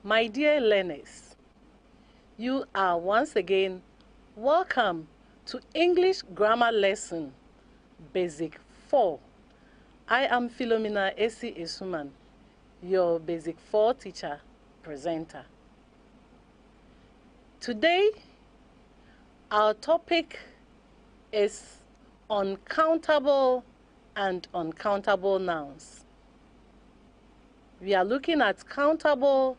My dear learners, you are once again welcome to English Grammar Lesson Basic 4. I am Philomena Esi Esuman, your Basic 4 teacher, presenter. Today, our topic is uncountable and uncountable nouns. We are looking at countable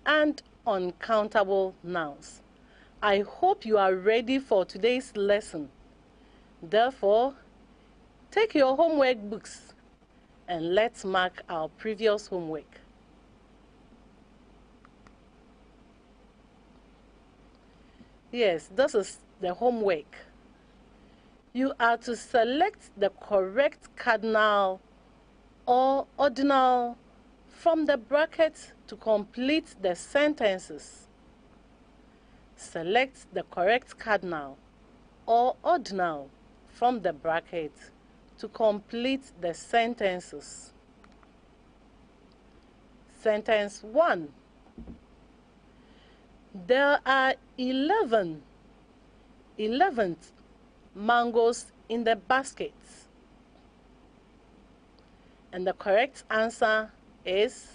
and uncountable nouns. I hope you are ready for today's lesson. Therefore, take your homework books and let's mark our previous homework. Yes, this is the homework. You are to select the correct cardinal or ordinal from the brackets to complete the sentences. Select the correct cardinal or ordinal from the bracket to complete the sentences. Sentence 1. There are 11th mangoes in the basket. And the correct answer is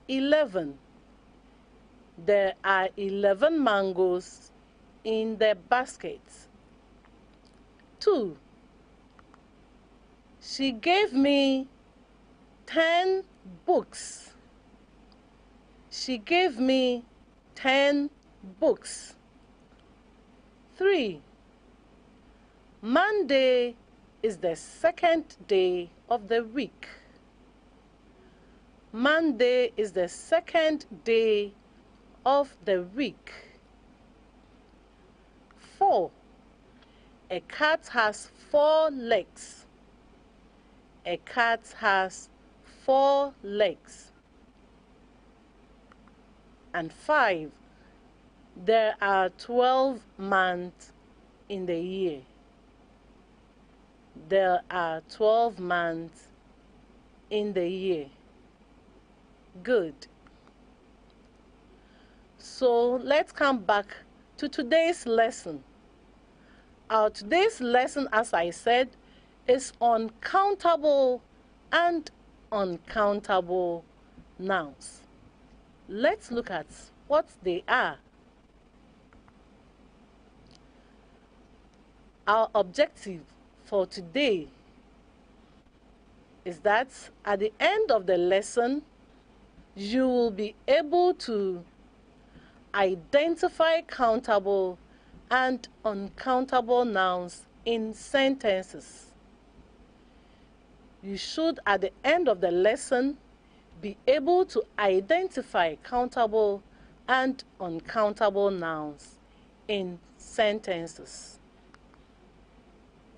11. There are 11 mangoes in the basket. 2. She gave me 10 books. She gave me 10 books. 3. Monday is the second day of the week. Monday is the second day of the week. 4. A cat has 4 legs. A cat has 4 legs. And 5. There are 12 months in the year. There are 12 months in the year. Good. So let's come back to today's lesson. Our today's lesson, as I said, is on countable and uncountable nouns. Let's look at what they are. Our objective for today is that at the end of the lesson, you will be able to identify countable and uncountable nouns in sentences. You should, at the end of the lesson, be able to identify countable and uncountable nouns in sentences.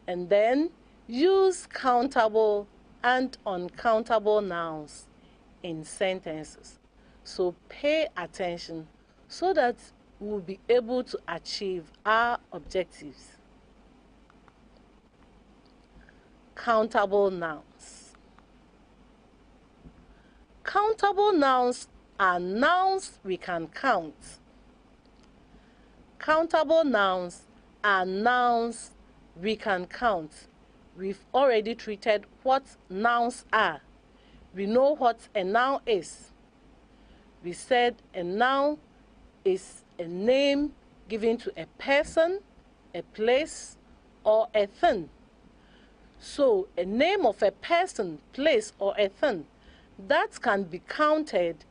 And then use countable and uncountable nouns in sentences. So pay attention so that we'll be able to achieve our objectives. Countable nouns. Countable nouns are nouns we can count. Countable nouns are nouns we can count. We've already treated what nouns are. We know what a noun is. We said a noun is a name given to a person, a place, or a thing. So a name of a person, place, or a thing that can be counted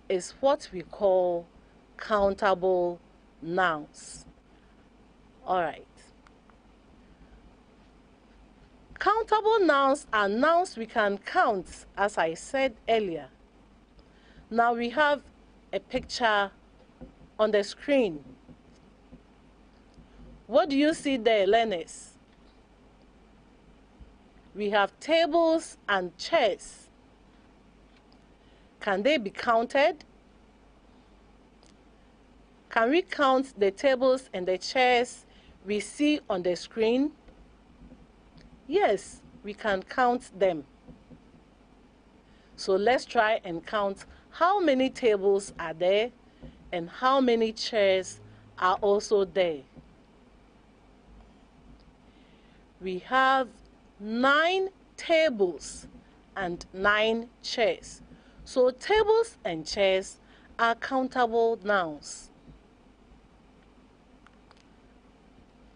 is what we call countable nouns. All right. Countable nouns are nouns we can count, as I said earlier. Now we have a picture on the screen. What do you see there, learners? We have tables and chairs. Can they be counted? Can we count the tables and the chairs we see on the screen? Yes, we can count them. So let's try and count how many tables are there and how many chairs are also there. We have 9 tables and 9 chairs. So tables and chairs are countable nouns.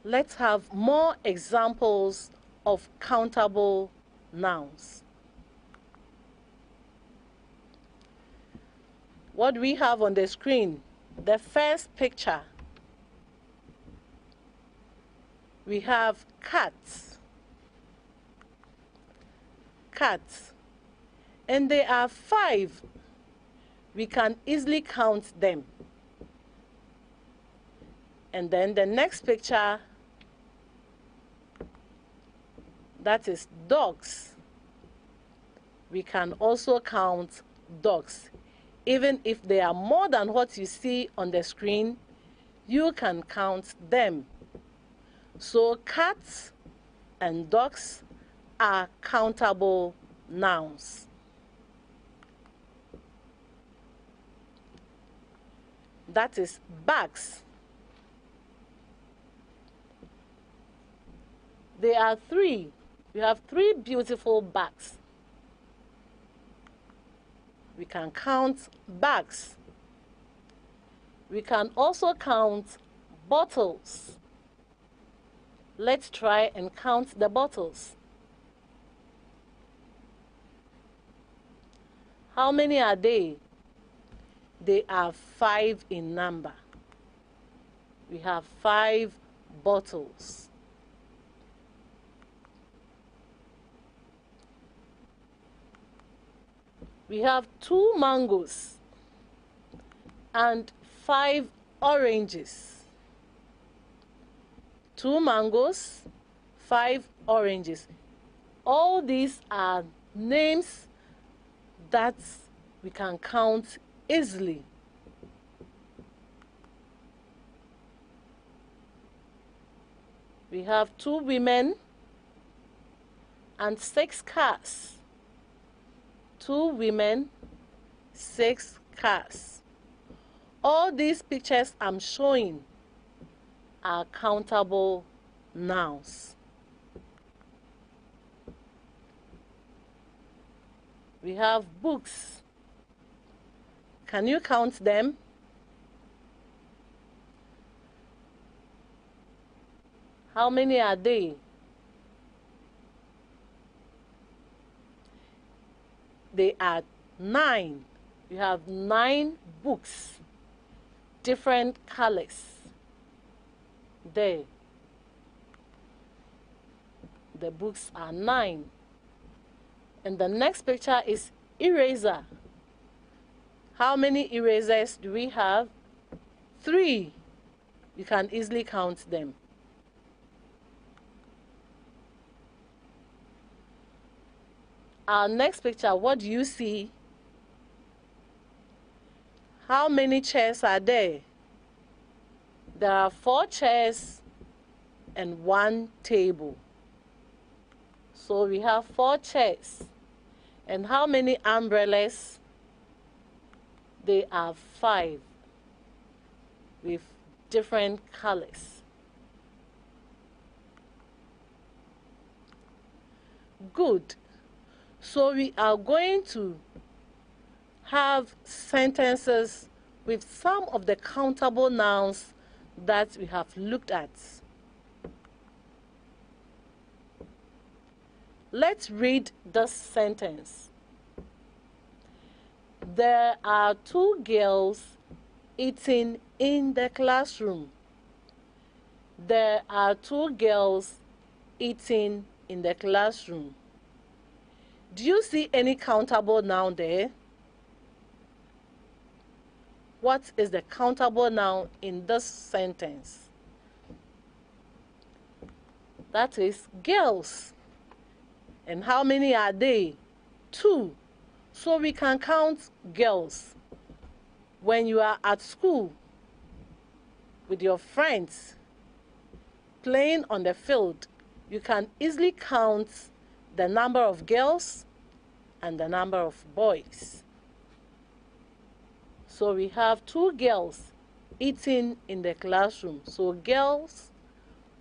Let's have more examples of countable nouns. What do we have on the screen? The first picture. We have cats. Cats. And there are 5. We can easily count them. And then the next picture, that is dogs. We can also count dogs. Even if they are more than what you see on the screen, you can count them. So cats and dogs are countable nouns. That is bags. There are 3. We have 3 beautiful bags. We can count bags. We can also count bottles. Let's try and count the bottles. How many are they? They are 5 in number. We have 5 bottles. We have 2 mangoes and 5 oranges. 2 mangoes, 5 oranges. All these are names that we can count easily. We have 2 women and 6 cars. 2 women, 6 cars. All these pictures I'm showing are countable nouns. We have books. Can you count them? How many are they? They are 9. We have 9 books, different colors. There. The books are 9. And the next picture is eraser. How many erasers do we have? 3. You can easily count them. Our next picture, what do you see? How many chairs are there? There are 4 chairs and 1 table. So we have 4 chairs. And how many umbrellas? They are 5 with different colors. Good. So we are going to have sentences with some of the countable nouns that we have looked at. Let's read this sentence. There are 2 girls eating in the classroom. There are 2 girls eating in the classroom. Do you see any countable noun there? What is the countable noun in this sentence? That is girls. And how many are they? 2. So we can count girls. When you are at school with your friends playing on the field, you can easily count the number of girls and the number of boys. So we have two girls eating in the classroom. So girls,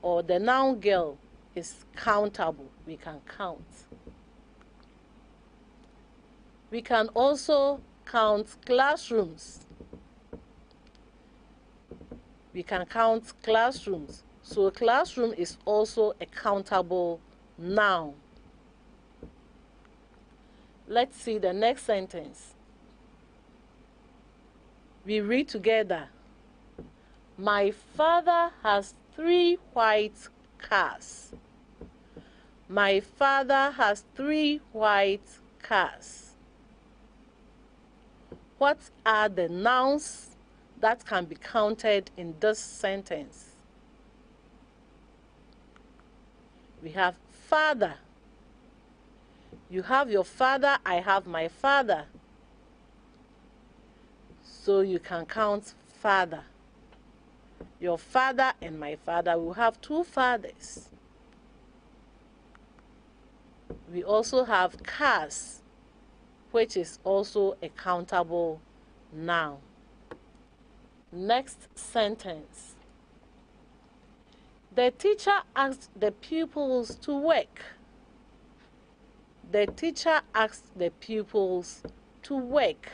or the noun girl, is countable. We can count. We can also count classrooms. We can count classrooms. So classroom is also a countable noun. Let's see the next sentence. We read together. My father has 3 white cars. My father has 3 white cars. What are the nouns that can be counted in this sentence? We have father. You have your father, I have my father. So you can count father. Your father and my father will have 2 fathers. We also have cars, which is also a countable noun. Next sentence. The teacher asked the pupils to work. The teacher asked the pupils to work.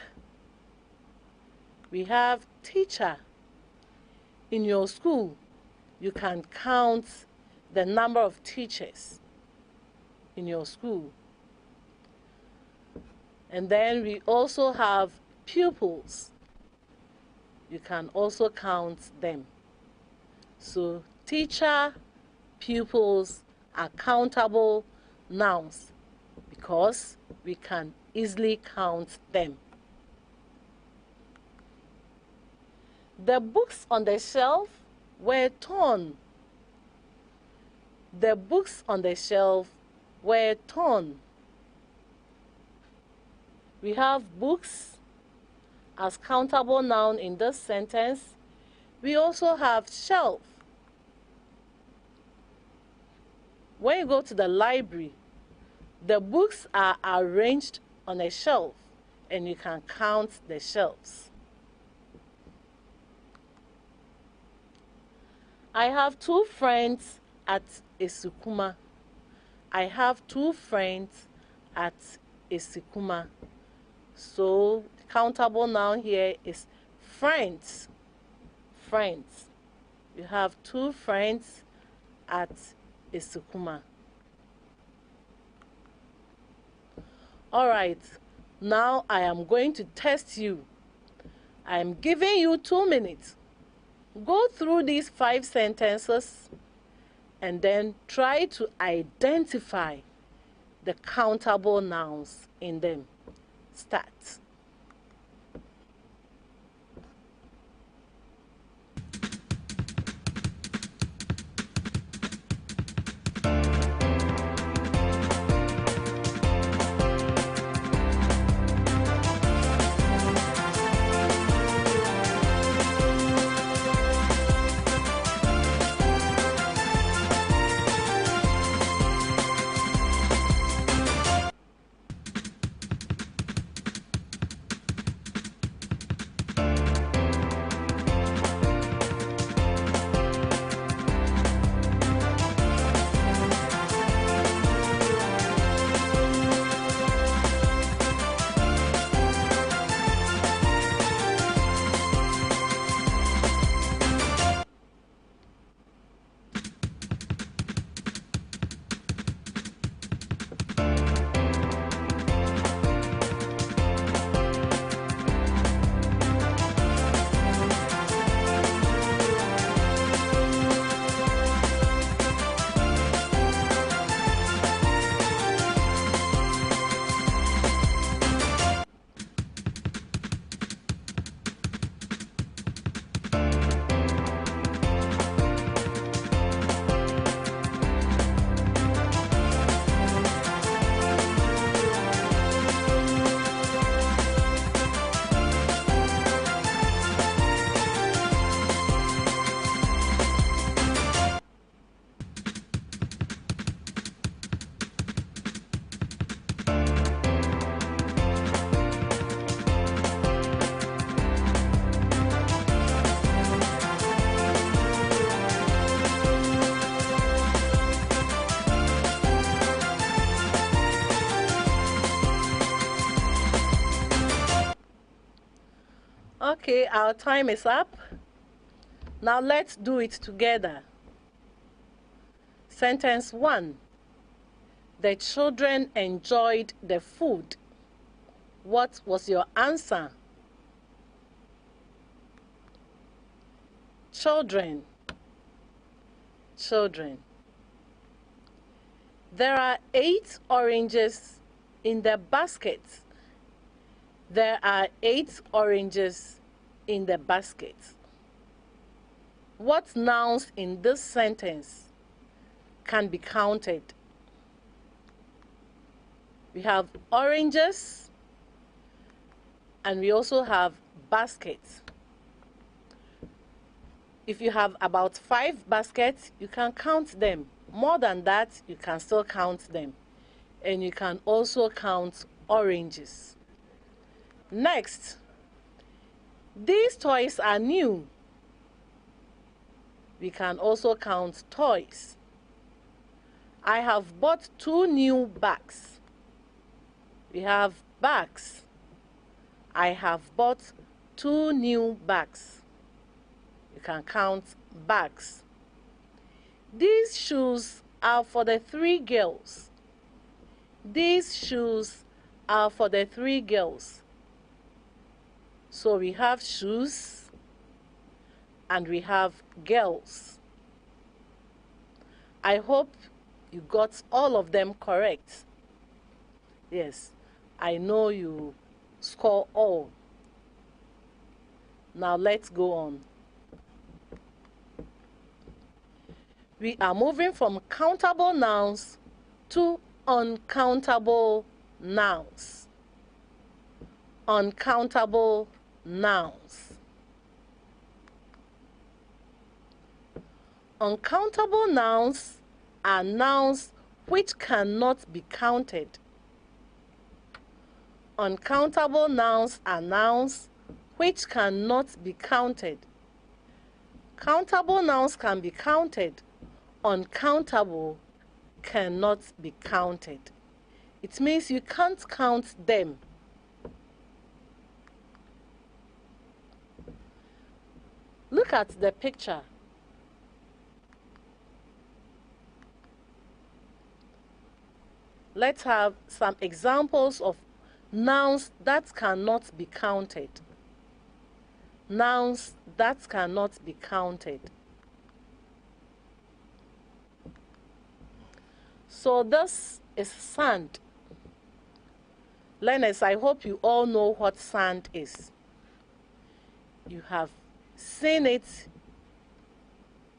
We have teacher. In your school, you can count the number of teachers in your school. And then we also have pupils. You can also count them. So teacher, pupils are countable nouns because we can easily count them. The books on the shelf were torn. The books on the shelf were torn. We have books as countable noun in this sentence. We also have shelf. When you go to the library, the books are arranged on a shelf and you can count the shelves. I have 2 friends at Esukuma. I have 2 friends at Esukuma. So the countable noun here is friends. Friends. You have 2 friends at Esukuma. All right. Now I am going to test you. I am giving you 2 minutes. Go through these 5 sentences and then try to identify the countable nouns in them. Start. Okay, our time is up. Now let's do it together. Sentence 1. The children enjoyed the food. What was your answer? Children. Children. There are 8 oranges in the basket. There are 8 oranges in the basket. What nouns in this sentence can be counted? We have oranges and we also have baskets. If you have about 5 baskets, you can count them. More than that, you can still count them. And you can also count oranges. Next, these toys are new. We can also count toys. I have bought 2 new bags. We have bags. I have bought 2 new bags. You can count bags. These shoes are for the 3 girls. These shoes are for the 3 girls. So we have shoes and we have girls. I hope you got all of them correct. Yes, I know you score all. Now let's go on. We are moving from countable nouns to uncountable nouns. Uncountable nouns. Uncountable nouns are nouns which cannot be counted. Uncountable nouns are nouns which cannot be counted. Countable nouns can be counted. Uncountable cannot be counted. It means you can't count them. Look at the picture. Let's have some examples of nouns that cannot be counted. Nouns that cannot be counted. So this is sand. Learners, I hope you all know what sand is. You have seen it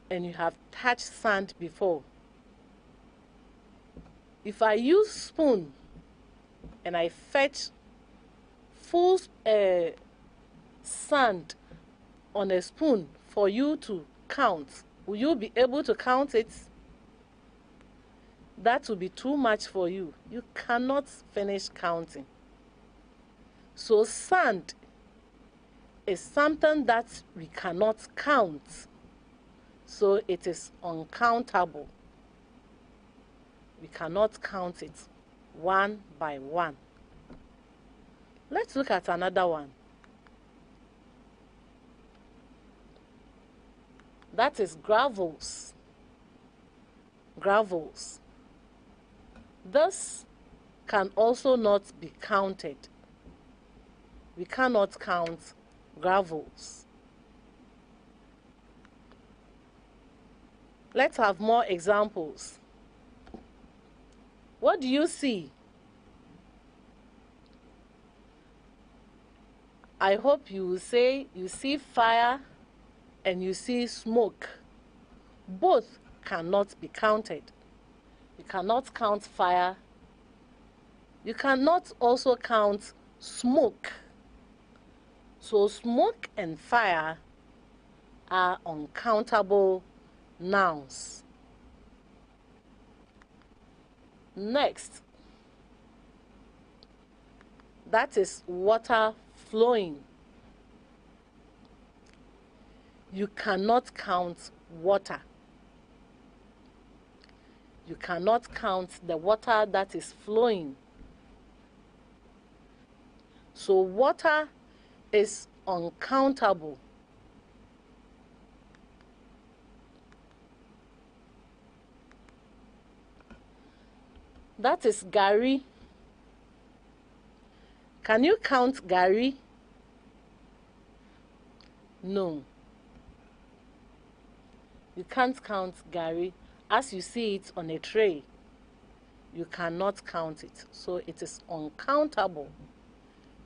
and you have touched sand before. If I use spoon and I fetch full sand on a spoon for you to count, will you be able to count it? That will be too much for you. You cannot finish counting. So sand is something that we cannot count. So it is uncountable. We cannot count it one by one. Let's look at another one. That is gravels. Gravels. This can also not be counted. We cannot count gravels. Let's have more examples. What do you see? I hope you will say you see fire and you see smoke. Both cannot be counted. You cannot count fire. You cannot also count smoke. So smoke and fire are uncountable nouns. Next, that is water flowing. You cannot count water. You cannot count the water that is flowing. So water is uncountable. That is Gary. Can you count Gary? No. You can't count Gary. As you see it on a tray, you cannot count it. So it is uncountable.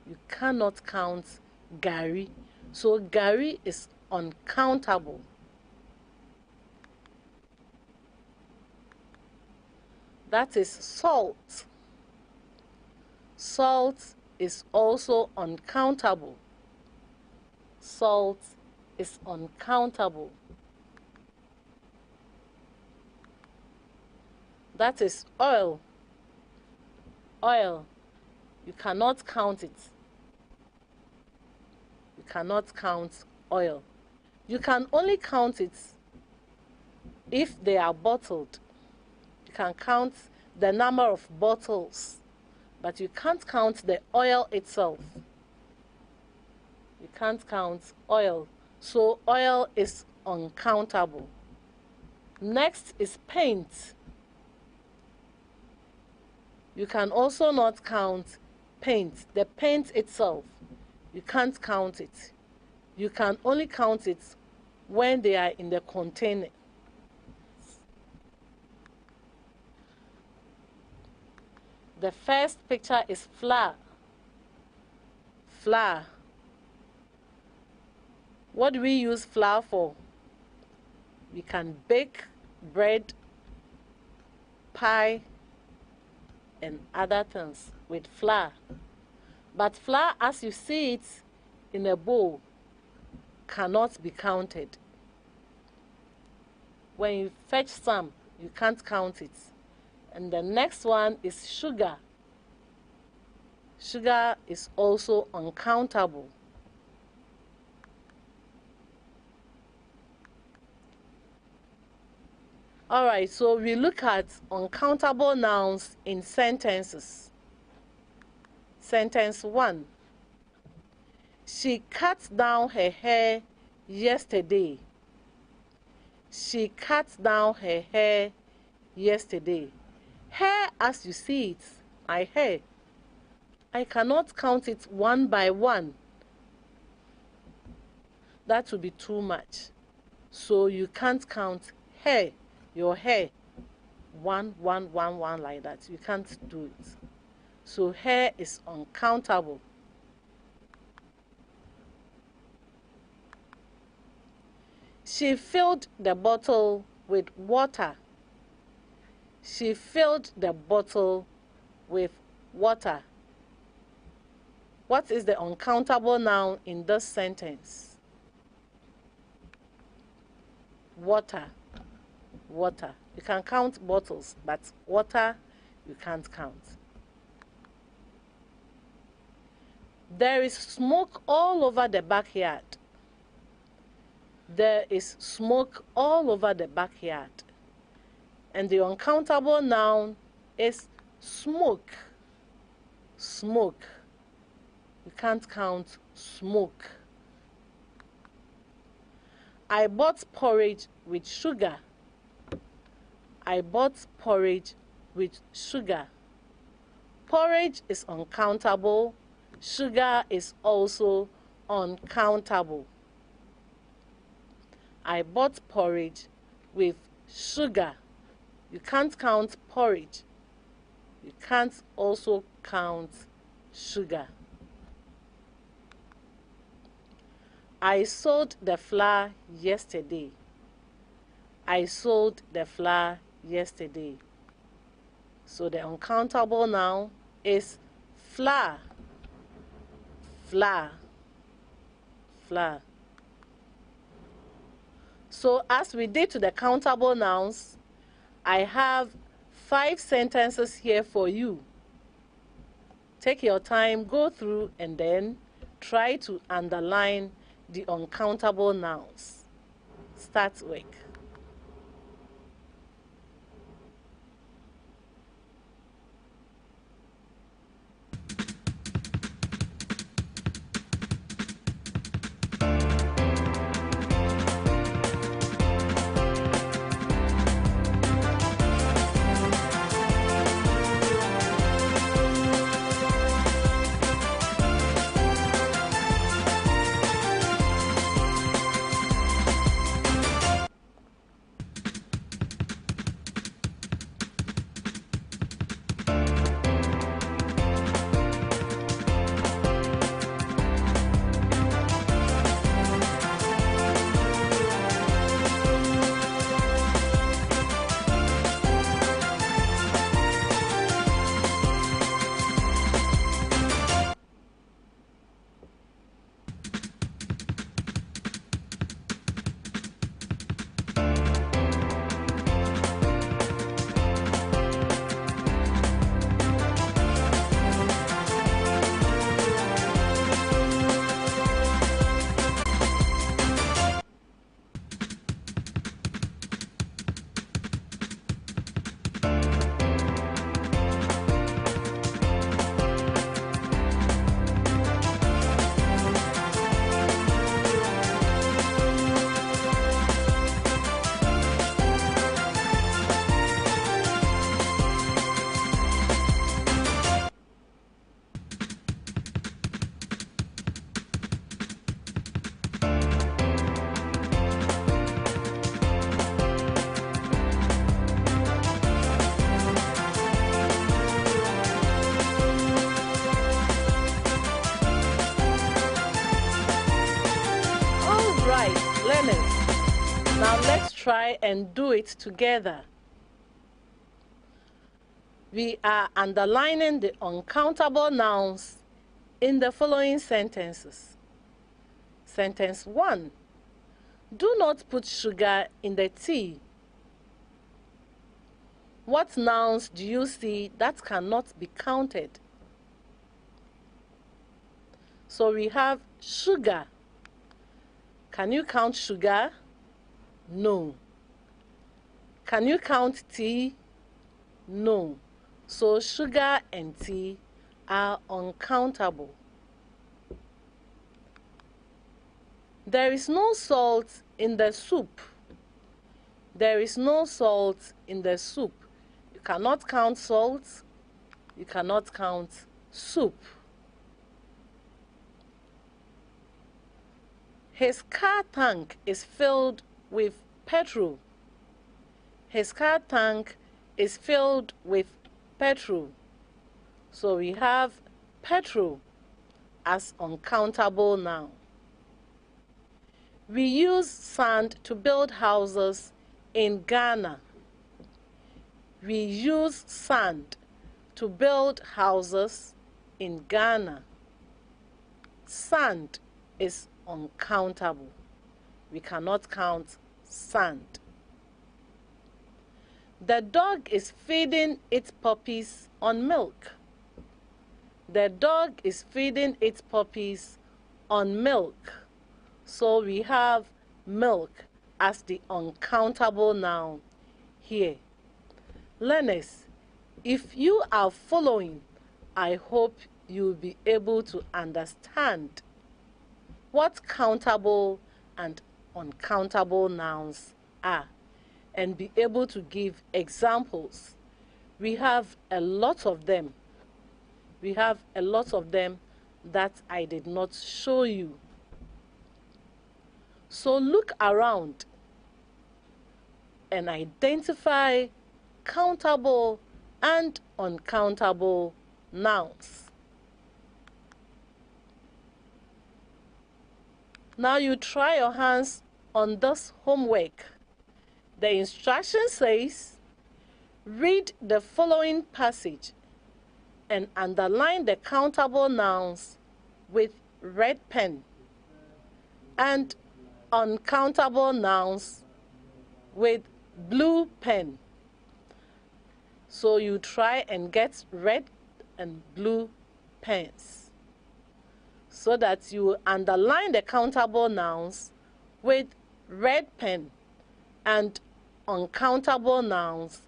You cannot count Gary. So Gary is uncountable. That is salt. Salt is also uncountable. Salt is uncountable. That is oil. Oil. You cannot count it. You cannot count oil. You can only count it if they are bottled. You can count the number of bottles, but you can't count the oil itself. You can't count oil. So oil is uncountable. Next is paint. You can also not count paint. The paint itself, you can't count it. You can only count it when they are in the container. The first picture is flour. Flour. What do we use flour for? We can bake bread, pie, and other things with flour. But flour, as you see it in a bowl, cannot be counted. When you fetch some, you can't count it. And the next one is sugar. Sugar is also uncountable. Alright, so we look at uncountable nouns in sentences. Sentence 1. She cut down her hair yesterday. She cut down her hair yesterday. Hair, as you see it, my hair, I cannot count it one by one. That would be too much. So you can't count hair, your hair, one like that. You can't do it. So hair is uncountable. She filled the bottle with water. She filled the bottle with water. What is the uncountable noun in this sentence? Water. Water. You can count bottles, but water you can't count. There is smoke all over the backyard. There is smoke all over the backyard. And the uncountable noun is smoke. Smoke. You can't count smoke. I bought porridge with sugar. I bought porridge with sugar. Porridge is uncountable. Sugar is also uncountable. I bought porridge with sugar. You can't count porridge. You can't also count sugar. I sold the flour yesterday. I sold the flour yesterday. So the uncountable noun is flour. Flour. Flour. So as we did to the countable nouns, I have 5 sentences here for you. Take your time, go through, and then try to underline the uncountable nouns. Start work. Learners, now let's try and do it together. We are underlining the uncountable nouns in the following sentences. Sentence 1. Do not put sugar in the tea. What nouns do you see that cannot be counted? So we have sugar. Can you count sugar? No. Can you count tea? No. So sugar and tea are uncountable. There is no salt in the soup. There is no salt in the soup. You cannot count salt. You cannot count soup. His car tank is filled with petrol. His car tank is filled with petrol. So we have petrol as uncountable noun. We use sand to build houses in Ghana. We use sand to build houses in Ghana. Sand is uncountable. We cannot count sand. The dog is feeding its puppies on milk. The dog is feeding its puppies on milk. So we have milk as the uncountable noun here. Learners, if you are following, I hope you'll be able to understand what countable and uncountable nouns are and be able to give examples. We have a lot of them. We have a lot of them that I did not show you. So look around and identify countable and uncountable nouns. Now you try your hands on this homework. The instruction says, read the following passage and underline the countable nouns with red pen and uncountable nouns with blue pen. So you try and get red and blue pens so that you underline the countable nouns with red pen and uncountable nouns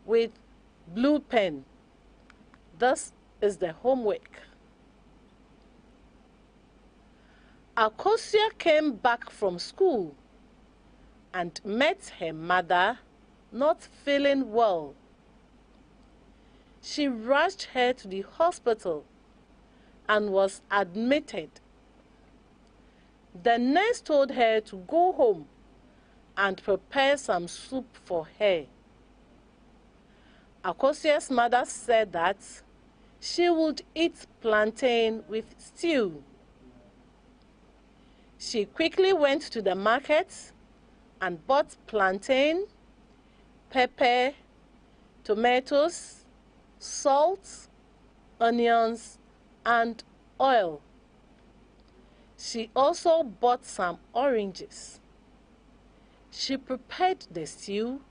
with blue pen. This is the homework. Akosia came back from school and met her mother not feeling well. She rushed her to the hospital and was admitted. The nurse told her to go home and prepare some soup for her. Akosia's mother said that she would eat plantain with stew. She quickly went to the market and bought plantain, pepper, tomatoes, salt, onions, and oil. She also bought some oranges. She prepared the stew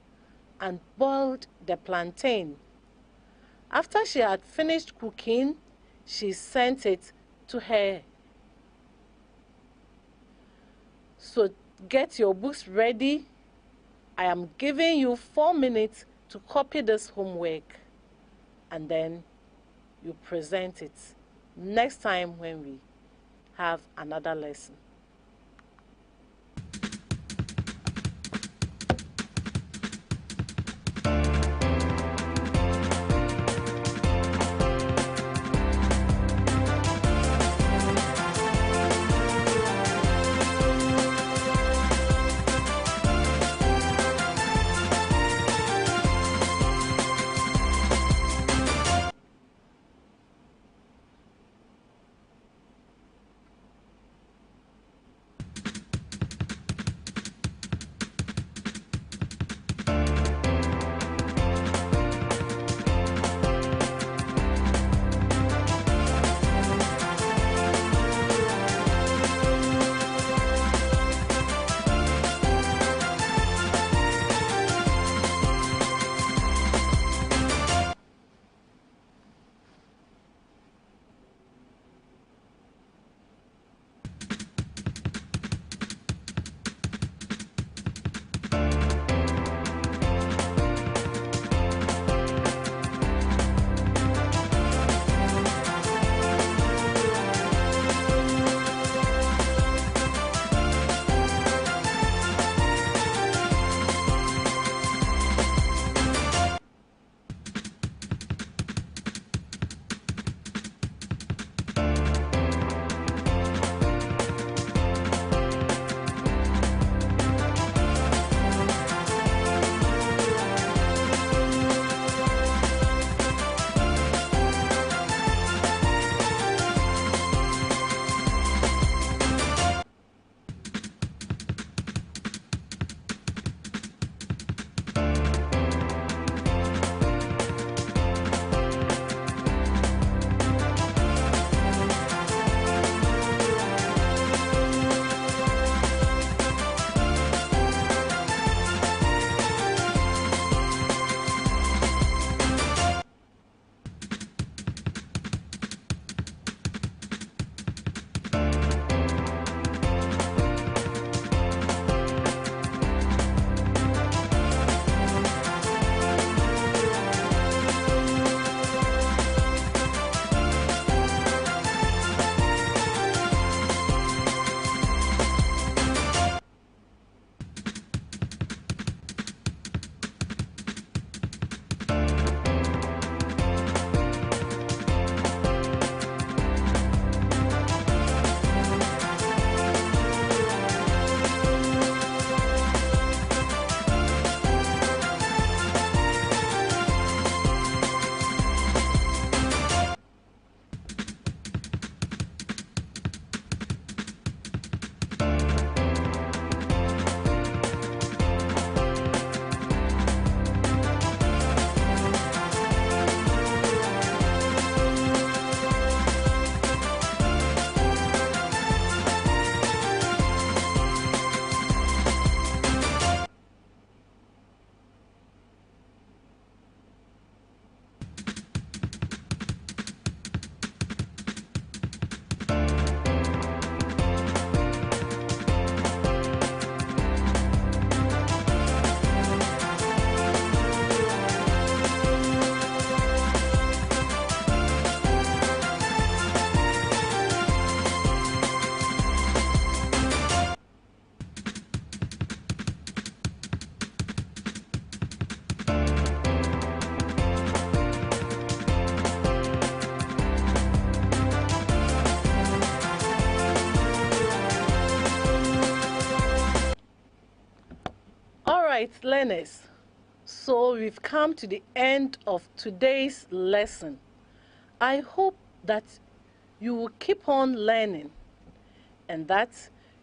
and boiled the plantain. After she had finished cooking, she sent it to her. So get your books ready. I am giving you 4 minutes to copy this homework and then you present it next time when we have another lesson. Alright, learners. So we've come to the end of today's lesson. I hope that you will keep on learning and that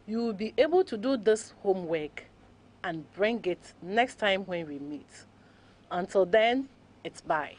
you will be able to do this homework and bring it next time when we meet. Until then, it's bye.